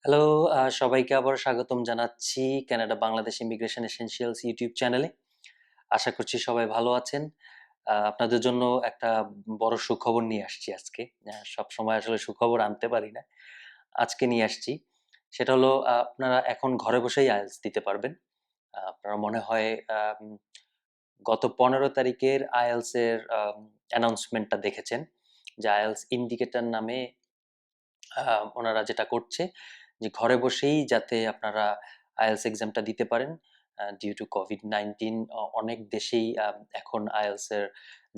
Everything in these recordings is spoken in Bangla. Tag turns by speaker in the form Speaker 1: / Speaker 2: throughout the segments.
Speaker 1: হ্যালো, সবাইকে আবারও স্বাগতম জানাচ্ছি Canada Bangladesh immigration essentials YouTube চ্যানেলে। আশা করছি সবাই ভালো আছেন। আপনাদের জন্য একটা বড় সুখবর নিয়ে আসছি আজকে। সবসময় আসলে সুখবর আনতে পারি না। আজকে নিয়ে আসছি। সেটা হলো আপনারা এখন ঘরে বসেই IELTS দিতে পারবেন। আপনারা মনে হয় গত ১৫ তারিখের IELTS এর অ্যানাউন্সমেন্টটা দেখেছেন। যে IELTS ইন্ডিকেটর নামে আ ওনারা যেটা করছে যে ঘরে বসেই যাতে আপনারা IELTS এক্সামটা দিতে পারেন। ডিউ টু COVID-19 অনেক দেশেই এখন IELTS এর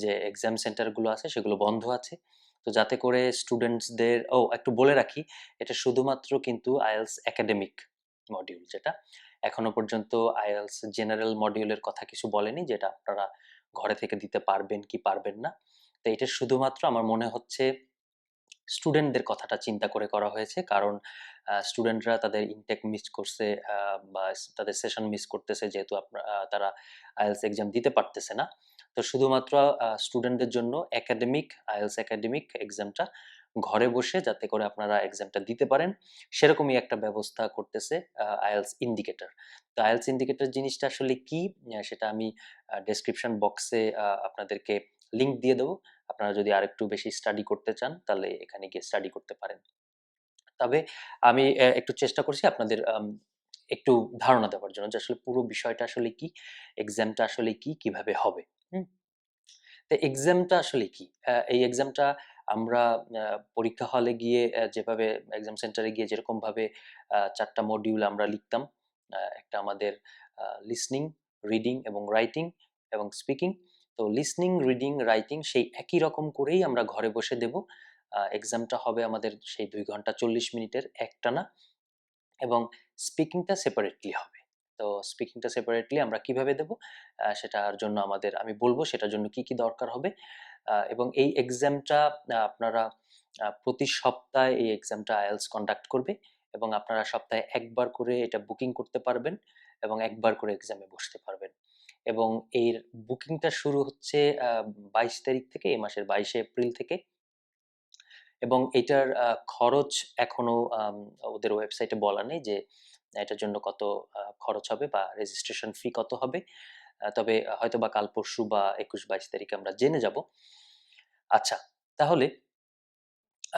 Speaker 1: যে এক্সাম সেন্টারগুলো আছে সেগুলো বন্ধ আছে। তো যাতে করে স্টুডেন্টসদের একটু বলে রাখি, এটা শুধুমাত্র কিন্তু IELTS একাডেমিক মডিউল যেটা। এখনো পর্যন্ত IELTS জেনারেল মডিউলের কথা কিছু বলেনি, যেটা আপনারা ঘরে থেকে দিতে পারবেন কি পারবেন না। তো এটা শুধুমাত্র আমার মনে হচ্ছে স্টুডেন্টদের কথাটা চিন্তা করে করা হয়েছে। কারণ স্টুডেন্টরা তাদের ইনটেক মিস করছে, বা তাদের সেশন মিস করতেছে, যেহেতু তারা IELTS এক্সাম দিতে পারতেছে না। তো শুধুমাত্র স্টুডেন্টদের জন্য IELTS একাডেমিক এক্সামটা ঘরে বসে যাতে করে আপনারা এক্সামটা দিতে পারেন, সেরকমই একটা ব্যবস্থা করতেছে IELTS ইন্ডিকেটর। তো IELTS ইন্ডিকেটর জিনিসটা আসলে কি? সেটা আমি ডেসক্রিপশন বক্সে আপনাদেরকে লিংক দিয়ে দেবো। আপনারা যদি আরেকটু বেশি স্টাডি করতে চান, তাহলে এখানে গিয়ে স্টাডি করতে পারেন। তবে আমি একটু চেষ্টা করছি আপনাদের একটু ধারণা দেওয়ার জন্য যে আসলে পুরো বিষয়টা আসলে কি? এক্সামটা আসলে কি? কিভাবে হবে? হুম? তো এক্সামটা আসলে কি? এই এক্সামটা আমরা আ পরীক্ষা হলে গিয়ে যেভাবে এক্সাম সেন্টারে গিয়ে যেরকমভাবে ৪ টা মডিউল আমরা লিখতাম। একটা আমাদের লিসনিং, রিডিং এবং রাইটিং এবং স্পিকিং। তো লিসনিং, রিডিং, রাইটিং সেই একই রকম করেই আমরা ঘরে বসে দেব। এক্সামটা হবে আমাদের সেই ২ ঘন্টা ৪০ মিনিটের একটানা, এবং স্পিকিংটা সেপারেটলি হবে। তো স্পিকিংটা সেপারেটলি আমরা কিভাবে দেব? সেটার জন্য আমি বলব সেটার জন্য কি, কি দরকার হবে। এবং এই এক্সামটা আপনারা প্রতি সপ্তাহে এই এক্সামটা IELTS কন্ডাক্ট করবে, এবং আপনারা সপ্তাহে ১ বার করে এটা বুকিং করতে পারবেন, এবং ১ বার করে এক্সামে বসতে পারবেন। এবং এর বুকিংটা শুরু হচ্ছে ২২ তারিখ থেকে, এই মাসের ২২শে এপ্রিল থেকে। এবং এটার খরচ এখনো ওদের ওয়েবসাইটে বলা নেই যে এটার জন্য কত খরচ হবে বা রেজিস্ট্রেশন ফি কত হবে। তবে হয়তোবা কাল পরশু বা ২১-২২ তারিখে আমরা জেনে যাব। আচ্ছা, তাহলে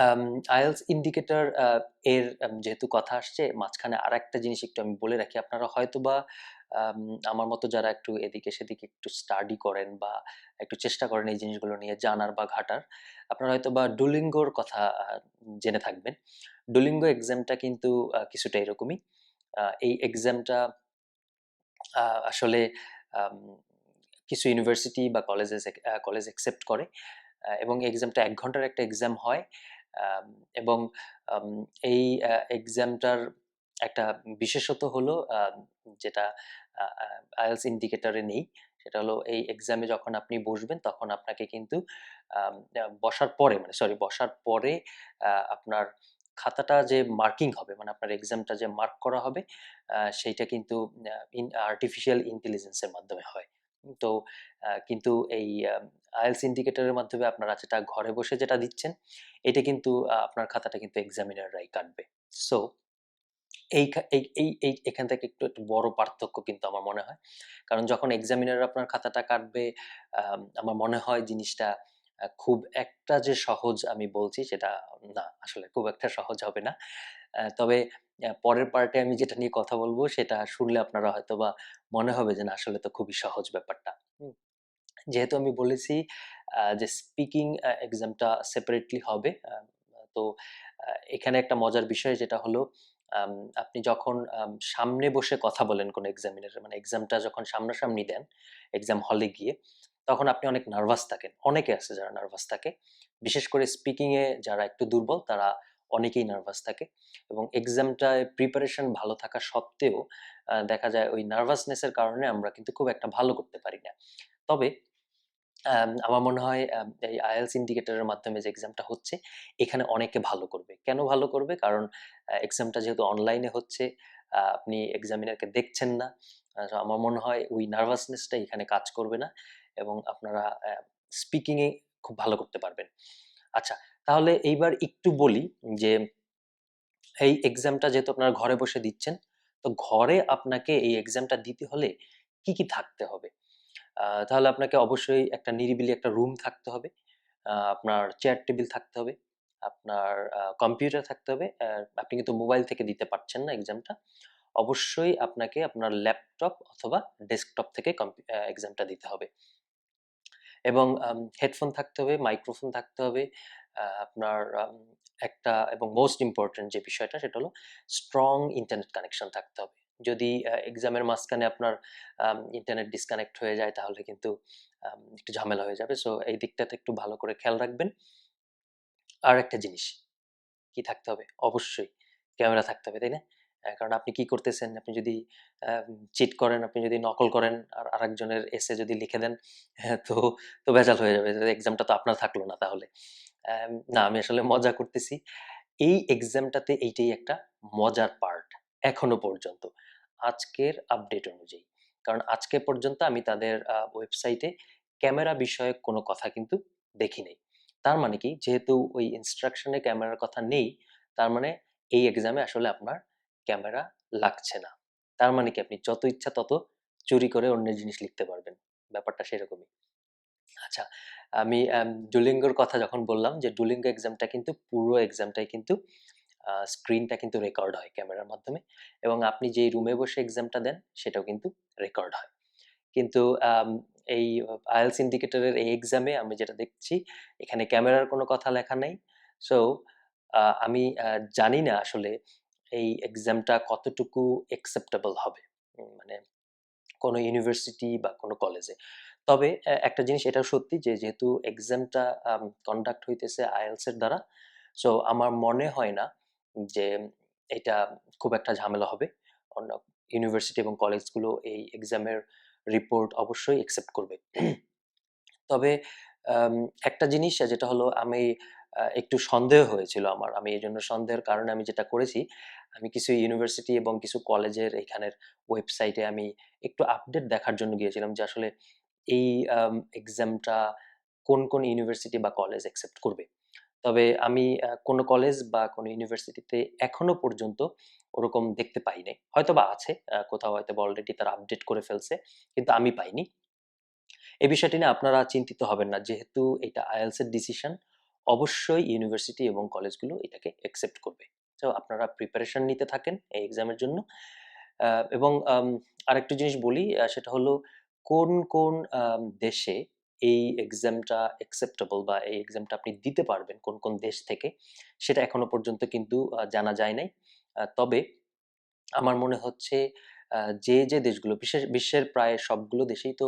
Speaker 1: আম IELTS ইন্ডিকেটর এর যেহেতু কথা আসছে, মাঝখানে আরেকটা জিনিস একটু আমি বলে রাখি। আপনারা হয়তোবা আম আমার মতো যারা একটু এদিকে সেদিকে একটু স্টাডি করেন বা একটু চেষ্টা করেন এই জিনিসগুলো নিয়ে জানার বা ঘাটার, আপনারা হয়তোবা ডুওলিঙ্গোর কথা জেনে থাকবেন। ডুওলিঙ্গো এক্সামটা কিন্তু কিছুটা এরকমই। এই এক্সামটা আ আসলে আম কিছু ইউনিভার্সিটি বা কলেজ অ্যাকসেপ্ট করে। এবং এক্সামটা ১ ঘন্টার একটা এক্সাম হয়। আম এবং আম এই এক্সামটার একটা বিশেষত্ব হলো যেটা আ আ IELTS ইন্ডিকেটরে নেই। সেটা হলো এই এক্সামে যখন আপনি বসবেন, তখন আপনাকে কিন্তু আম আ বসার পরে মানে সরি বসার পরে আপনার খাতাটা যে মার্কিং হবে, মানে আপনার এক্সামটা যে মার্ক করা হবে, সেইটা কিন্তু আর্টিফিশিয়াল ইন্টেলিজেন্স এর মাধ্যমে হয়। তো কিন্তু এই IELTS ইন্ডিকেটরের মাধ্যমে আপনারা যেটা ঘরে বসে যেটা দিচ্ছেন, এটা কিন্তু আপনার খাতাটা কিন্তু এক্সামিনাররাই কাটবে। সো এই খা এই এই এই এখান থেকে একটু বড় পার্থক্য কিন্তু আমার মনে হয়। কারণ যখন এক্সামিনার আপনার খাতাটা কাটবে, আমার মনে হয় জিনিসটা খুব একটা যে সহজ আমি বলছি সেটা না, আসলে খুব একটা সহজ হবে না। তবে পরের পার্টে আমি যেটা নিয়ে কথা বলব, সেটা শুনলে আপনারা হয়তোবা মনে হবে যে না, আসলে তো খুবই সহজ ব্যাপারটা। হুম? যেহেতু আমি বলেছি যে স্পিকিং এক্সামটা সেপারেটলি হবে। তো আ এখানে একটা মজার বিষয় যেটা হলো, আম আপনি যখন সামনে বসে কথা বলেন কোনো এক্সামিনারের, মানে এক্সামটা যখন সামনাসামনি দেন, এক্সাম হলে গিয়ে, তখন আপনি অনেক নার্ভাস থাকেন। অনেকে আছে যারা নার্ভাস থাকে। বিশেষ করে স্পিকিং এ যারা একটু দুর্বল, তারা অনেকেই নার্ভাস থাকে। এবং এক্সামটায় প্রিপারেশন ভালো থাকা সত্ত্বেও দেখা যায় ওই নার্ভাসনেস এর কারণে আমরা কিন্তু খুব একটা ভালো করতে পারি না। তবে আমার মনে হয় এই IELTS ইন্ডিকেটরের মাধ্যমে যে এক্সামটা হচ্ছে, এখানে অনেকে ভালো করবে। কেন ভালো করবে? কারণ এক্সামটা যেহেতু অনলাইনে হচ্ছে, আপনি এক্সামিনারকে দেখছেন না। তো আমার মনে হয় ওই নার্ভাসনেসটা এখানে কাজ করবে না, এবং আপনারা স্পিকিং এ খুব ভালো করতে পারবেন। আচ্ছা, তাহলে এইবার একটু বলি যে এই এক্সামটা যেহেতু আপনারা ঘরে বসে দিচ্ছেন, তো ঘরে আপনাকে এই এক্সামটা দিতে হলে কি, কি থাকতে হবে? তাহলে আপনাকে অবশ্যই একটা নিরিবিলি একটা রুম থাকতে হবে। আপনার চেয়ার টেবিল থাকতে হবে। আপনার কম্পিউটার থাকতে হবে। আপনি কিন্তু মোবাইল থেকে দিতে পারছেন না এক্সামটা। অবশ্যই আপনাকে আপনার ল্যাপটপ অথবা ডেস্কটপ থেকে এক্সামটা দিতে হবে। এবং হেডফোন থাকতে হবে, মাইক্রোফোন থাকতে হবে। আপনার একটা এবং মোস্ট ইম্পোর্টেন্ট যে বিষয়টা সেটা হলো স্ট্রং ইন্টারনেট কানেকশন থাকতে হবে। যদি এক্সামের মাঝখানে আপনার ইন্টারনেট ডিসকানেক্ট হয়ে যায় তাহলে কিন্তু একটু ঝামেলা হয়ে যাবে। সো এই দিকটাতে একটু ভালো করে খেয়াল রাখবেন। আর একটা জিনিস কি থাকতে হবে? অবশ্যই ক্যামেরা থাকতে হবে, তাই না? কারণ আপনি কি করতেছেন? আপনি যদি চিট করেন, আপনি যদি নকল করেন আর আরেকজনের এসে যদি লিখে দেন, হ্যাঁ, তো ভেজাল হয়ে যাবে। এক্সামটা তো আপনার থাকলো না তাহলে। না, আমি আসলে মজা করতেছি। এই এক্সামটাতে এইটাই একটা মজার পার্ট এখনো পর্যন্ত। আজকের আপডেট অনুযায়ী। কারণ আজকে পর্যন্ত আমি তাদের ওয়েবসাইটে ক্যামেরা বিষয়ক কোনো কথা কিন্তু দেখি নাই। তার মানে কি? যেহেতু ওই ইনস্ট্রাকশনে ক্যামেরার কথা নেই, তার মানে এই এক্সামে আসলে আপনার ক্যামেরা লাগছে না। তার মানে কি? আপনি যত ইচ্ছা তত চুরি করে অন্যের জিনিস লিখতে পারবেন। ব্যাপারটা সেরকমই। আচ্ছা, আমি ডুওলিঙ্গোর কথা যখন বললাম যে ডুওলিঙ্গো এক্সামটা কিন্তু পুরো এক্সামটাই কিন্তু স্ক্রিনটা কিন্তু রেকর্ড হয় ক্যামেরার মাধ্যমে এবং আপনি যেই রুমে বসে এক্সামটা দেন সেটাও কিন্তু রেকর্ড হয়। কিন্তু এই আইএলটিএস ইন্ডিকেটরের এই এক্সামে আমি যেটা দেখছি এখানে ক্যামেরার কোনো কথা লেখা নেই। সো আমি জানি না আসলে এই এক্সামটা কতটুকু অ্যাকসেপ্টেবল হবে। মানে কোনো ইউনিভার্সিটি বা কোনো কলেজে। তবে একটা জিনিস এটাও সত্যি যে যেহেতু এক্সামটা কন্ডাক্ট হইতেছে আইএলটিএস এর দ্বারা, সো আমার মনে হয় না যে এটা খুব একটা ঝামেলা হবে। অন্য ইউনিভার্সিটি এবং কলেজগুলো এই এক্সামের রিপোর্ট অবশ্যই অ্যাকসেপ্ট করবে। তবে আম একটা জিনিস যেটা হলো আমি একটু সন্দেহ হয়েছিল আমার। আমি এজন্য সন্দেহের কারণে আমি যেটা করেছি, আমি কিছু ইউনিভার্সিটি এবং কিছু কলেজের এখানের ওয়েবসাইটে আমি একটু আপডেট দেখার জন্য গিয়েছিলাম যে আসলে এই এক্সামটা কোন ইউনিভার্সিটি বা কলেজ অ্যাকসেপ্ট করবে। তবে আমি কোনো কলেজ বা কোনো ইউনিভার্সিটিতে এখনো পর্যন্ত ওরকম দেখতে পাই নাই। হয়তোবা আছে, কোথাও হয়তোবা অলরেডি তারা আপডেট করে ফেলছে। কিন্তু আমি পাইনি। এই বিষয়টি নিয়ে আপনারা চিন্তিত হবেন না। যেহেতু এটা আইএলটিএস এর ডিসিশন, অবশ্যই ইউনিভার্সিটি এবং কলেজগুলো এটাকে অ্যাকসেপ্ট করবে। সো আপনারা প্রিপারেশন নিতে থাকেন এই এক্সামের জন্য। আ এবং আরেকটা জিনিস বলি, সেটা হলো কোন দেশে এই এক্সামটা অ্যাকসেপ্টেবল বা এই এক্সামটা আপনি দিতে পারবেন কোন দেশ থেকে, সেটা এখনো পর্যন্ত কিন্তু জানা যায় নাই। তবে আমার মনে হচ্ছে আ যে দেশগুলো বিশ্বের প্রায় সবগুলো দেশেই তো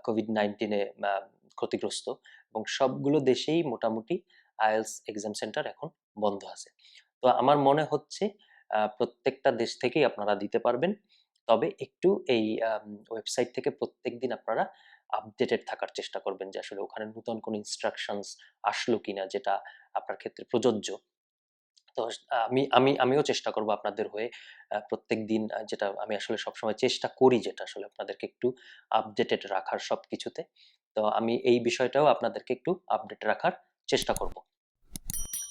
Speaker 1: COVID-19 এ ক্ষতিগ্রস্ত এবং সবগুলো দেশেই মোটামুটি IELTS এক্সাম সেন্টার এখন বন্ধ আছে। তো আমার মনে হচ্ছে প্রত্যেকটা দেশ থেকেই আপনারা দিতে পারবেন। তবে একটু এই ওয়েবসাইট থেকে প্রত্যেকদিন আপনারা আপডেটেড থাকার চেষ্টা করবেন যে আসলে ওখানে নতুন কোনো ইনস্ট্রাকশনস আসলো কিনা যেটা আপনার ক্ষেত্রে প্রযোজ্য। তো আমিও চেষ্টা করব আপনাদের হয়ে প্রত্যেকদিন, যেটা আমি আসলে সবসময় চেষ্টা করি যেটা আসলে আপনাদেরকে একটু আপডেটেড রাখার সবকিছুতে। তো আমি এই বিষয়টাও আপনাদেরকে একটু আপডেট রাখার চেষ্টা করব।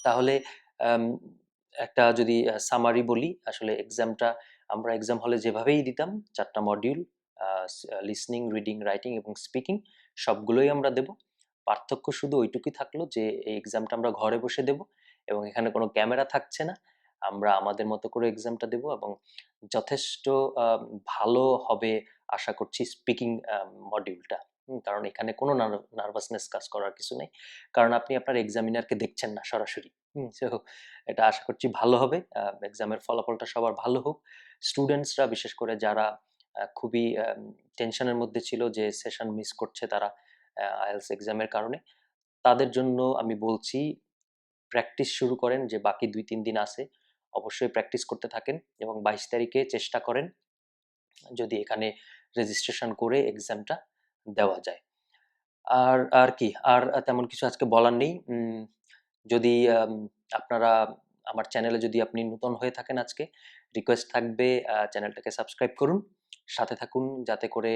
Speaker 1: তাহলে আম একটা যদি সামারি বলি, আসলে এক্সামটা আমরা এক্সাম হলে যেভাবেই দিতাম ৪ টা মডিউল, লিসনিং, রিডিং, রাইটিং এবং স্পিকিং সবগুলোই আমরা দেব। পার্থক্য শুধু ওইটুকুই থাকলো যে এই এক্সামটা আমরা ঘরে বসে দেব এবং এখানে কোনো ক্যামেরা থাকছে না। আমরা আমাদের মতো করে এক্সামটা দেব এবং যথেষ্ট আ ভালো হবে আশা করছি স্পিকিং মডিউলটা। কারণ এখানে কোনো নার্ভাসনেস কাজ করার কিছু নেই। কারণ আপনি আপনার এক্সামিনারকে দেখছেন না সরাসরি। সো এটা আশা করছি ভালো হবে। এক্সামের ফলাফলটা সবার ভালো হোক। স্টুডেন্টসরা বিশেষ করে যারা খুবই টেনশনের মধ্যে ছিল যে সেশন মিস করছে তারা IELTS এক্সামের কারণে, তাদের জন্য আমি বলছি প্র্যাকটিস শুরু করেন, যে বাকি ২-৩ দিন আছে। অবশ্যই প্র্যাকটিস করতে থাকেন এবং ২২ তারিখে চেষ্টা করেন যদি এখানে রেজিস্ট্রেশন করে এক্সামটা দেওয়া যায়। আর কি? আর তেমন কিছু আজকে বলার নেই। যদি আপনারা আমার চ্যানেলে যদি আপনি নতুন হয়ে থাকেন আজকে, রিকোয়েস্ট থাকবে চ্যানেলটাকে সাবস্ক্রাইব করুন। সাথে থাকুন যাতে করে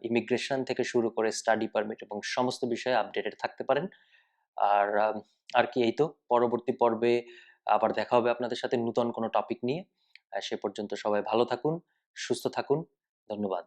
Speaker 1: ইমিগ্রেশন থেকে শুরু করে স্টাডি পারমিট এবং সমস্ত বিষয়ে আপডেটেড থাকতে পারেন। আর আর কি এই তো পরবর্তী পর্বে আবার দেখা হবে আপনাদের সাথে নতুন কোনো টপিক নিয়ে। সে পর্যন্ত সবাই ভালো থাকুন, সুস্থ থাকুন। ধন্যবাদ।